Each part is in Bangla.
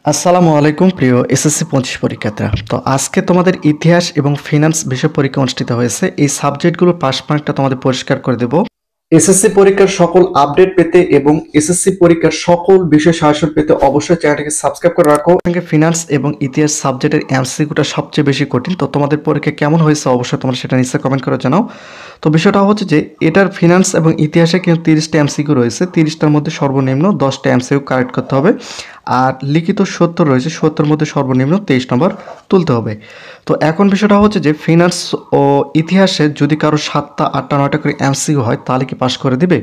আসসালামু আলাইকুম প্রিয় এসএসসি 25 পরীক্ষার্থীরা। তো আজকে তোমাদের ইতিহাস এবং ফিনান্স বিষয় পরীক্ষা অনুষ্ঠিত হয়েছে। এই সাবজেক্টগুলোর পাস মার্কটা তোমাদের পরিষ্কার করে দেব। এসএসসি পরীক্ষার সকল আপডেট পেতে এবং এসএসসি পরীক্ষার সকল বিষয় সাহায্য পেতে অবশ্যই চ্যানেলটিকে সাবস্ক্রাইব করে রাখো। ফিনান্স এবং ইতিহাস সাবজেক্টের এমসিকিউটা সবচেয়ে বেশি কঠিন। তো তোমাদের পরীক্ষা কেমন হয়েছে অবশ্যই তোমরা সেটা নিচে কমেন্ট করে জানাও। তো বিষয়টা হচ্ছে যে এটার ফিনান্স এবং ইতিহাসে কিন্তু 30টা এমসিকিউ রয়েছে। 30টার মধ্যে সর্বনিম্ন 10টা এমসিকিউ কারেক্ট করতে হবে। আর লিখিত 70 রয়েছে, 70-এর মধ্যে সর্বনিম্ন 23 নম্বর তুলতে হবে। তো এখন বিষয়টা হচ্ছে যে ফিনান্স ও ইতিহাসে যদি কারো 7টা 8টা 9টা করে এমসিকিউ হয় তাহলে কি পাস করে দিবে,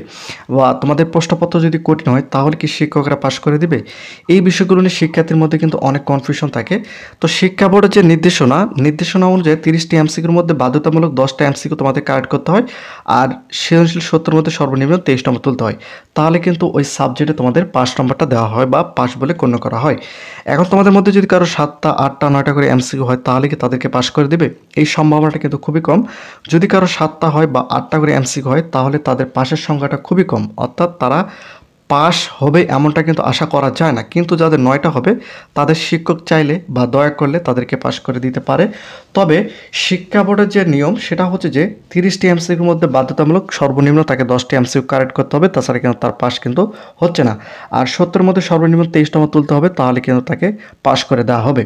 বা তোমাদের প্রশ্নপত্র যদি কঠিন হয় তাহলে কি শিক্ষকরা পাস করে দিবে? এই বিষয়গুলো নিয়ে শিক্ষার্থীর মধ্যে কিন্তু অনেক কনফিউশন থাকে। তো শিক্ষা বোর্ডের যে নির্দেশনা অনুযায়ী 30টি এমসিকিউর মধ্যে বাধ্যতামূলক 10টা এমসিকিউ তোমাদের কারেক্ট করতে হয়। আর সৃজনশীল 70-এর মধ্যে সর্বনিম্ন 23 নম্বর তুলতে হয়। তাহলে কিন্তু ওই সাবজেক্টে তোমাদের পাস নম্বরটা দেওয়া হয় বা পাস বলে গণ্য করা হয়। এখন তোমাদের মধ্যে যদি কারো 7টা 8টা 9টা করে এমসিকিউ হয় তাহলে কি তাদেরকে পাস করে দেবে? এই সম্ভাবনাটা কিন্তু খুবই কম। যদি কারো 7টা হয় বা 8টা করে এমসিকিউ হয় তাহলে তাদের পাসের সংখ্যাটা খুবই কম, অর্থাৎ তারা পাস হবে এমনটা কিন্তু আশা করা যায় না। কিন্তু যাদের 9টা হবে তাদের শিক্ষক চাইলে বা দয়া করলে তাদেরকে পাস করে দিতে পারে। তবে শিক্ষা বোর্ডের যে নিয়ম সেটা হচ্ছে যে 30টি এমসিকিউর মধ্যে বাধ্যতামূলক সর্বনিম্ন তাকে 10টি এমসিকিউ কারেক্ট করতে হবে, তাছাড়া কিন্তু তার পাস কিন্তু হচ্ছে না। আর 70-এর মধ্যে সর্বনিম্ন 23 নম্বর তুলতে হবে, তাহলে কিন্তু তাকে পাস করে দেওয়া হবে।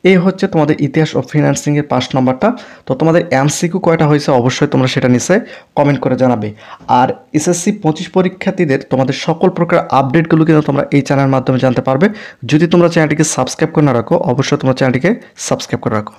এই হচ্ছে তোমাদের ইতিহাস ও ফিনান্সিংয়ের পাস নম্বরটা। তো তোমাদের এমসিকিউ কয়টা হয়েছে অবশ্যই তোমরা সেটা নিচে কমেন্ট করে জানাবে। আর এসএসসি 25 পরীক্ষার্থীদের তোমাদের সকল প্রকার আপডেটগুলো কিন্তু তোমরা এই চ্যানেলের মাধ্যমে জানতে পারবে। যদি তোমরা চ্যানেলটিকে সাবস্ক্রাইব করে না রাখো অবশ্যই তোমরা চ্যানেলটিকে সাবস্ক্রাইব করে রাখো।